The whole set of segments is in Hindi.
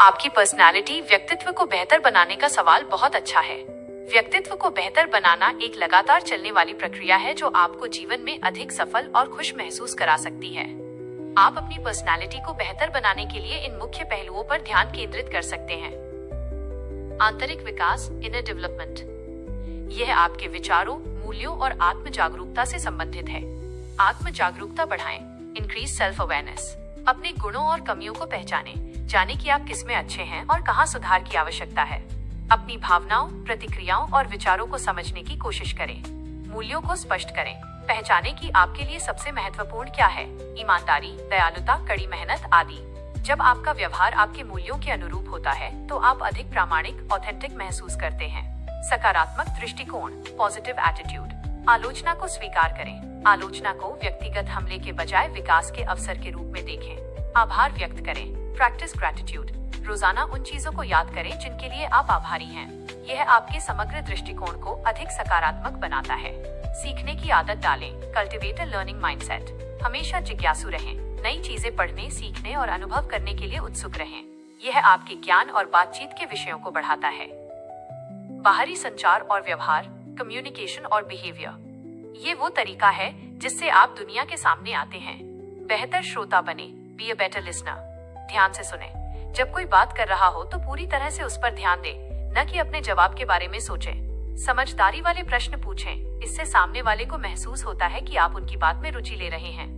आपकी पर्सनालिटी व्यक्तित्व को बेहतर बनाने का सवाल बहुत अच्छा है। व्यक्तित्व को बेहतर बनाना एक लगातार चलने वाली प्रक्रिया है जो आपको जीवन में अधिक सफल और खुश महसूस करा सकती है। आप अपनी पर्सनालिटी को बेहतर बनाने के लिए इन मुख्य पहलुओं पर ध्यान केंद्रित कर सकते हैं। आंतरिक विकास, इनर डेवलपमेंट। यह आपके विचारों, मूल्यों और आत्म जागरूकता से संबंधित है। आत्म जागरूकता बढ़ाएं, इंक्रीज सेल्फ अवेयरनेस। अपने गुणों और कमियों को पहचानें, जाने कि आप किसमें अच्छे हैं और कहां सुधार की आवश्यकता है। अपनी भावनाओं, प्रतिक्रियाओं और विचारों को समझने की कोशिश करें। मूल्यों को स्पष्ट करें, पहचानें कि आपके लिए सबसे महत्वपूर्ण क्या है, ईमानदारी, दयालुता, कड़ी मेहनत आदि। जब आपका व्यवहार आपके मूल्यों के अनुरूप होता है तो आप अधिक प्रामाणिक, ऑथेंटिक महसूस करते हैं। सकारात्मक दृष्टिकोण, पॉजिटिव एटीट्यूड। आलोचना को स्वीकार करें। आलोचना को व्यक्तिगत हमले के बजाय विकास के अवसर के रूप में देखें। आभार व्यक्त करें, प्रैक्टिस ग्रैटिट्यूड। रोजाना उन चीजों को याद करें जिनके लिए आप आभारी हैं। यह आपके समग्र दृष्टिकोण को अधिक सकारात्मक बनाता है। सीखने की आदत डालें, कल्टिवेट अ लर्निंग माइंडसेट। हमेशा जिज्ञासु रहें, नई चीजें पढ़ने, सीखने और अनुभव करने के लिए उत्सुक रहें। यह आपके ज्ञान और बातचीत के विषयों को बढ़ाता है। बाहरी संचार और व्यवहार, कम्युनिकेशन और बिहेवियर। ये वो तरीका है जिससे आप दुनिया के सामने आते हैं। बेहतर श्रोता बने, बी अ बेटर लिसनर। ध्यान से सुने। जब कोई बात कर रहा हो तो पूरी तरह से उस पर ध्यान दें, न कि अपने जवाब के बारे में सोचें। समझदारी वाले प्रश्न पूछें, इससे सामने वाले को महसूस होता है कि आप उनकी बात में रुचि ले रहे हैं।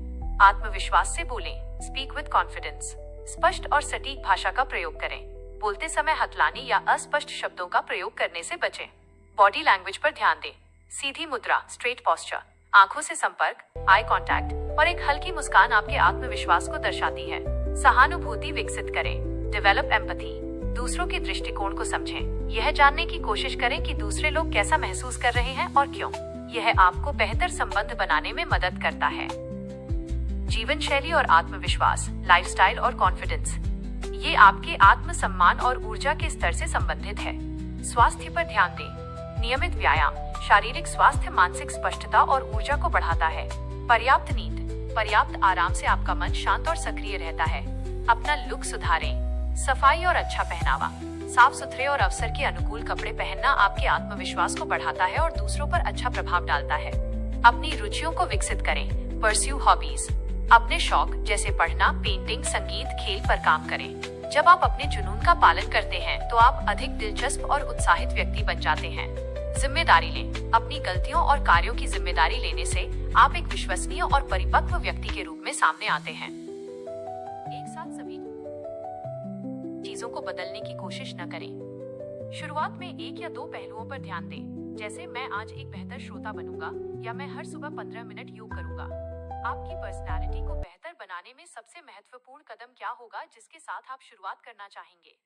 आत्मविश्वास से बोलें, स्पीक विद कॉन्फिडेंस। स्पष्ट और सटीक भाषा का प्रयोग करें। बोलते समय हथलाने या अस्पष्ट शब्दों का प्रयोग करने से बचें। बॉडी लैंग्वेज पर ध्यान दें। सीधी मुद्रा, स्ट्रेट पोस्चर, आंखों से संपर्क, आई कांटेक्ट और एक हल्की मुस्कान आपके आत्मविश्वास को दर्शाती है। सहानुभूति विकसित करें, डेवलप एम्पैथी। दूसरों के दृष्टिकोण को समझें। यह जानने की कोशिश करें कि दूसरे लोग कैसा महसूस कर रहे हैं और क्यों। यह आपको बेहतर संबंध बनाने में मदद करता है। जीवन शैली और आत्मविश्वास, लाइफस्टाइल और कॉन्फिडेंस। ये आपके आत्मसम्मान और ऊर्जा के स्तर से संबंधित है। स्वास्थ्य पर ध्यान दें। नियमित व्यायाम, शारीरिक स्वास्थ्य मानसिक स्पष्टता और ऊर्जा को बढ़ाता है। पर्याप्त नींद, पर्याप्त आराम से आपका मन शांत और सक्रिय रहता है। अपना लुक सुधारें। सफाई और अच्छा पहनावा, साफ सुथरे और अवसर के अनुकूल कपड़े पहनना आपके आत्मविश्वास को बढ़ाता है और दूसरों पर अच्छा प्रभाव डालता है। अपनी रुचियों को विकसित करें। Pursue hobbies. अपने शौक जैसे पढ़ना, पेंटिंग, संगीत, खेल पर काम करें। जब आप अपने जुनून का पालन करते हैं तो आप अधिक दिलचस्प और उत्साहित व्यक्ति बन जाते हैं। जिम्मेदारी लें। अपनी गलतियों और कार्यों की जिम्मेदारी लेने से आप एक विश्वसनीय और परिपक्व व्यक्ति के रूप में सामने आते हैं। एक साथ सभी चीजों को बदलने की कोशिश न करें। शुरुआत में 1 या 2 पहलुओं पर ध्यान दें, जैसे मैं आज एक बेहतर श्रोता बनूंगा या मैं हर सुबह 15 मिनट योग करूंगा। आपकी पर्सनालिटी को बेहतर बनाने में सबसे महत्वपूर्ण कदम क्या होगा जिसके साथ आप शुरुआत करना चाहेंगे?